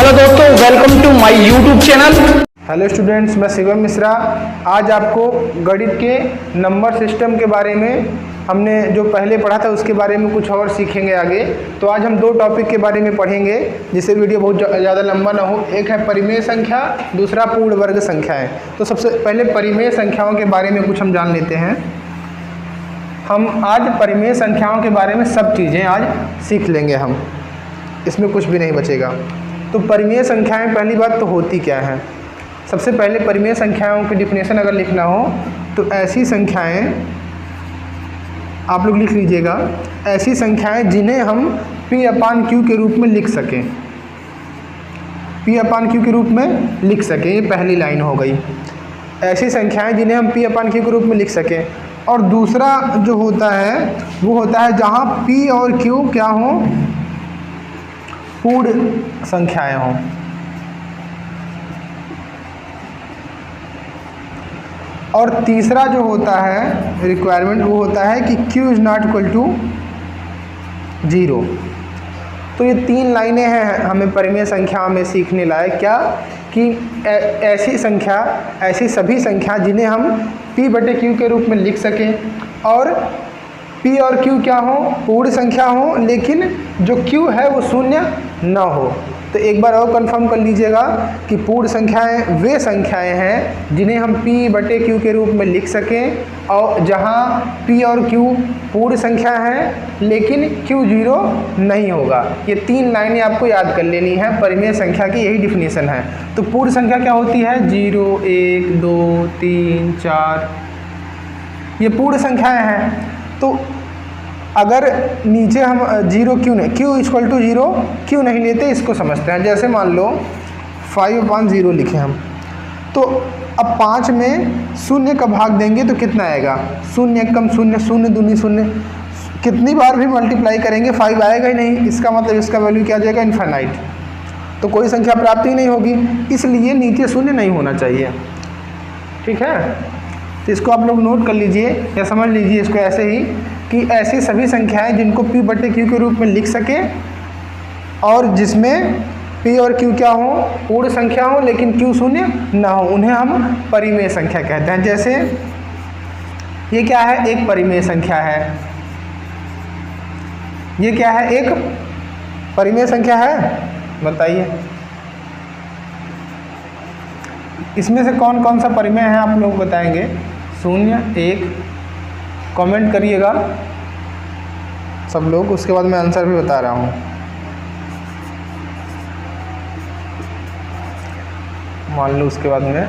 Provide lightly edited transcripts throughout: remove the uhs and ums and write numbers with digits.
Hello दोस्तों, welcome to my YouTube channel. Hello students, मैं शिवम मिश्रा। आज आपको गणित के नंबर सिस्टम के बारे में हमने जो पहले पढ़ा था उसके बारे में कुछ और सीखेंगे आगे। तो आज हम दो टॉपिक के बारे में पढ़ेंगे जिससे वीडियो बहुत ज़्यादा लंबा ना हो। एक है परिमेय संख्या, दूसरा पूर्ण वर्ग संख्याएं। तो सबसे पहले परिमेय संख्याओं के बारे में कुछ हम जान लेते हैं। हम आज परिमेय संख्याओं के बारे में सब चीज़ें आज सीख लेंगे हम, इसमें कुछ भी नहीं बचेगा। तो परिमेय संख्याएं पहली बात तो होती क्या है। सबसे पहले परिमेय संख्याओं की डिफिनेशन अगर लिखना हो तो ऐसी संख्याएं आप लोग लिख लीजिएगा, ऐसी संख्याएं जिन्हें हम P/Q के रूप में लिख सकें, P/Q के रूप में लिख सकें। ये पहली लाइन हो गई, ऐसी संख्याएं जिन्हें हम P/Q के रूप में लिख सकें। और दूसरा जो होता है वो होता है जहां P और Q क्या हो, पूर्ण संख्याएं हों। और तीसरा जो होता है रिक्वायरमेंट वो होता है कि Q is not equal to 0। तो ये तीन लाइनें हैं हमें परिमेय संख्या में सीखने लायक, क्या कि ऐसी संख्या, ऐसी सभी संख्या जिन्हें हम P/Q के रूप में लिख सकें और P और Q क्या हो, पूर्ण संख्या हो, लेकिन जो Q है वो शून्य न हो। तो एक बार और कंफर्म कर लीजिएगा कि पूर्ण संख्याएं वे संख्याएं हैं जिन्हें हम P/Q के रूप में लिख सकें और जहां P और Q पूर्ण संख्या है लेकिन Q 0 नहीं होगा। ये तीन लाइनें आपको याद कर लेनी है, परिमेय संख्या की यही डिफिनेशन है। तो पूर्ण संख्या क्या होती है, 0, 1, 2, 3, 4, ये पूर्ण संख्याएं हैं। तो अगर नीचे हम 0 क्यों नहीं, Q इक्वल टू 0 क्यों नहीं लेते, इसको समझते हैं। जैसे मान लो 5/0 लिखे हम, तो अब 5 में शून्य का भाग देंगे तो कितना आएगा, शून्य कम शून्य, शून्य दूनी शून्य, कितनी बार भी मल्टीप्लाई करेंगे 5 आएगा ही नहीं। इसका मतलब इसका वैल्यू क्या आ जाएगा, इनफाइनाइट। तो कोई संख्या प्राप्त ही नहीं होगी, इसलिए नीचे शून्य नहीं होना चाहिए। ठीक है, तो इसको आप लोग नोट कर लीजिए या समझ लीजिए इसको ऐसे ही कि ऐसी सभी संख्याएं जिनको P/Q के रूप में लिख सकें और जिसमें P और Q क्या हो, पूर्ण संख्या हो लेकिन Q शून्य ना हो, उन्हें हम परिमेय संख्या कहते हैं। जैसे ये क्या है, एक परिमेय संख्या है। ये क्या है, एक परिमेय संख्या है, बताइए इसमें से कौन कौन सा परिमेय है आप लोग बताएंगे। 0, 1 कमेंट करिएगा सब लोग, उसके बाद मैं आंसर भी बता रहा हूँ। मान लो उसके बाद में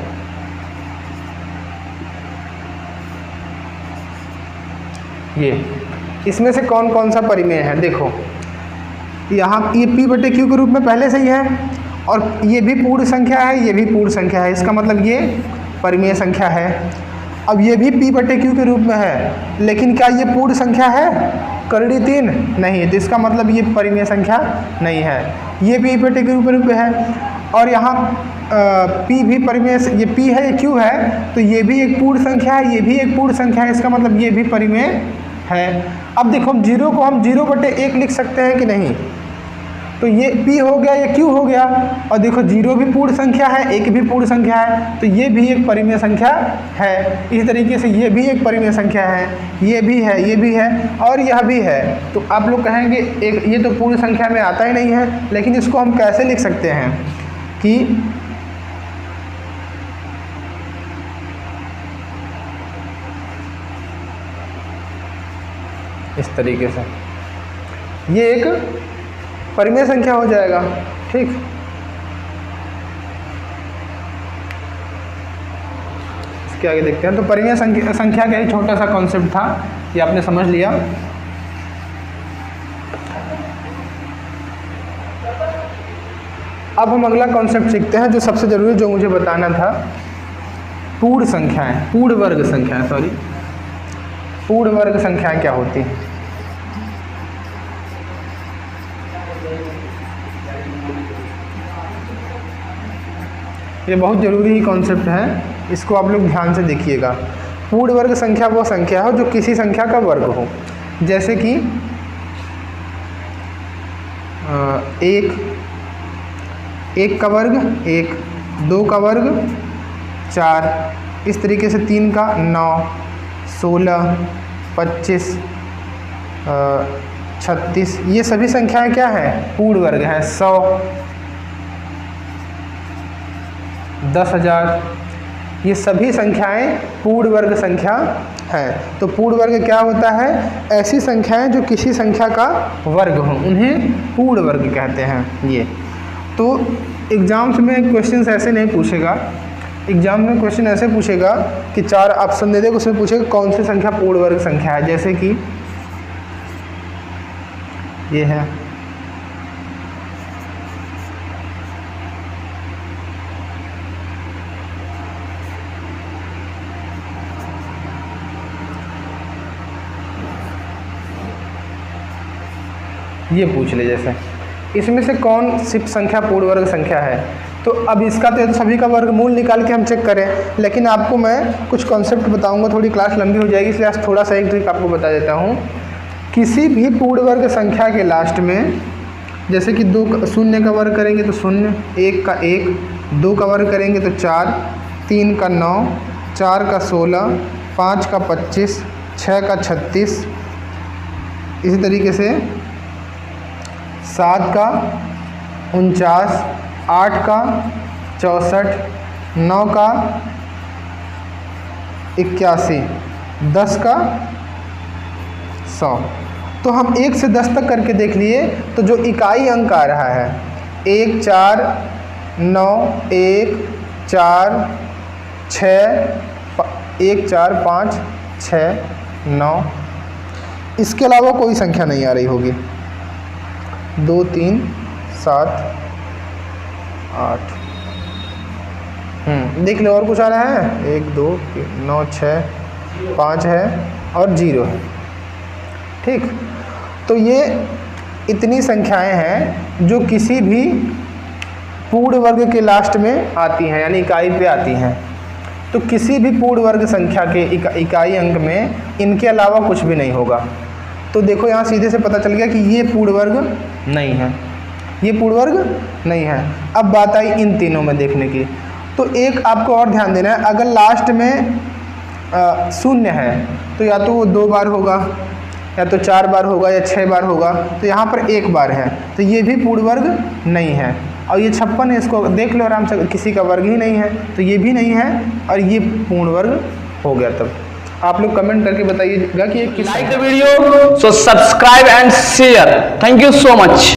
ये इसमें से कौन कौन सा परिमेय है। देखो यहाँ ये P/Q के रूप में पहले से ही है और ये भी पूर्ण संख्या है, ये भी पूर्ण संख्या है, इसका मतलब ये परिमेय संख्या है। अब ये भी P/Q के रूप में है लेकिन क्या ये पूर्ण संख्या है, करड़ी 3 नहीं है, तो इसका मतलब ये परिमेय संख्या नहीं है। ये भी P/Q के रूप में है और यहाँ P भी परिमेय, ये P है, ये Q है, तो ये भी एक पूर्ण संख्या है, ये भी एक पूर्ण संख्या है, इसका मतलब ये भी परिमेय है। अब देखो हम 0 को हम 0/1 लिख सकते हैं कि नहीं, तो ये P हो गया, ये Q हो गया। और देखो 0 भी पूर्ण संख्या है, 1 भी पूर्ण संख्या है, तो ये भी एक परिमेय संख्या है। इस तरीके से ये भी एक परिमेय संख्या है, ये भी है, ये भी है और यह भी है। तो आप लोग कहेंगे एक ये तो पूर्ण संख्या में आता ही नहीं है, लेकिन इसको हम कैसे लिख सकते हैं कि इस तरीके से ये एक परिमेय संख्या हो जाएगा। ठीक, इसके आगे देखते हैं। तो परिमेय संख्या का ही छोटा सा कॉन्सेप्ट था, ये आपने समझ लिया। अब हम अगला कॉन्सेप्ट सीखते हैं जो सबसे जरूरी, जो मुझे बताना था, पूर्ण संख्याएं, पूर्ण वर्ग संख्याएं, सॉरी, पूर्ण वर्ग संख्याएं क्या होती हैं। ये बहुत ज़रूरी ही कॉन्सेप्ट है, इसको आप लोग ध्यान से देखिएगा। पूर्ण वर्ग संख्या वो संख्या हो जो किसी संख्या का वर्ग हो, जैसे कि 1, 1 का वर्ग 1, 2 का वर्ग 4, इस तरीके से 3 का 9, 16, 25, 36, ये सभी संख्याएं क्या हैं? पूर्ण वर्ग हैं। 100, 10,000, ये सभी संख्याएं पूर्ण वर्ग संख्या हैं। तो पूर्ण वर्ग क्या होता है? ऐसी संख्याएं जो किसी संख्या का वर्ग हो, उन्हें पूर्ण वर्ग कहते हैं। ये तो एग्जाम्स में क्वेश्चंस ऐसे नहीं पूछेगा। एग्जाम में क्वेश्चन ऐसे पूछेगा कि 4 ऑप्शन दे देगा, उसमें पूछेगा कौन सी संख्या पूर्ण वर्ग संख्या है। जैसे कि ये है, ये पूछ ले जैसे इसमें से कौन सी संख्या पूर्ण वर्ग संख्या है। तो अब इसका तो सभी का वर्गमूल निकाल के हम चेक करें, लेकिन आपको मैं कुछ कॉन्सेप्ट बताऊंगा, थोड़ी क्लास लंबी हो जाएगी इसलिए आज थोड़ा सा एक ट्रिक आपको बता देता हूँ। किसी भी पूर्ण वर्ग संख्या के लास्ट में, जैसे कि 2 शून्य का वर्ग करेंगे तो 0, 1 का 1, 2 का वर्ग करेंगे तो 4, 3 का 9, 4 का 16, 5 का 25, 6 का 36, इसी तरीके से 7 का 49, 8 का 64, 9 का 81, 10 का 100। तो हम 1 से 10 तक करके देख लिए, तो जो इकाई अंक आ रहा है 1, 4, 9, 1, 4, 6, 1, 4, 5, 6, 9, इसके अलावा कोई संख्या नहीं आ रही होगी। 2, 3, 7, 8, देख लो और कुछ आ रहा है? 1, 2, 3, 9, 6, 5 है और 0 है। ठीक, तो ये इतनी संख्याएं हैं जो किसी भी पूर्ण वर्ग के लास्ट में आती हैं, यानी इकाई पे आती हैं। तो किसी भी पूर्ण वर्ग संख्या के इकाई अंक में इनके अलावा कुछ भी नहीं होगा। तो देखो यहाँ सीधे से पता चल गया कि ये पूर्ण वर्ग नहीं है, ये पूर्ण वर्ग नहीं है। अब बात आई इन तीनों में देखने की। तो एक आपको और ध्यान देना है, अगर लास्ट में 0 है तो या तो वो 2 बार होगा, या तो 4 बार होगा, या 6 बार होगा। तो यहाँ पर 1 बार है, तो ये भी पूर्ण वर्ग नहीं है। और ये 56 है, इसको देख लो आराम से, किसी का वर्ग ही नहीं है, तो ये भी नहीं है और ये पूर्ण वर्ग हो गया। तब आप लोग कमेंट करके बताइएगा कि ये किस। Like the video, so subscribe and share. Thank you so much.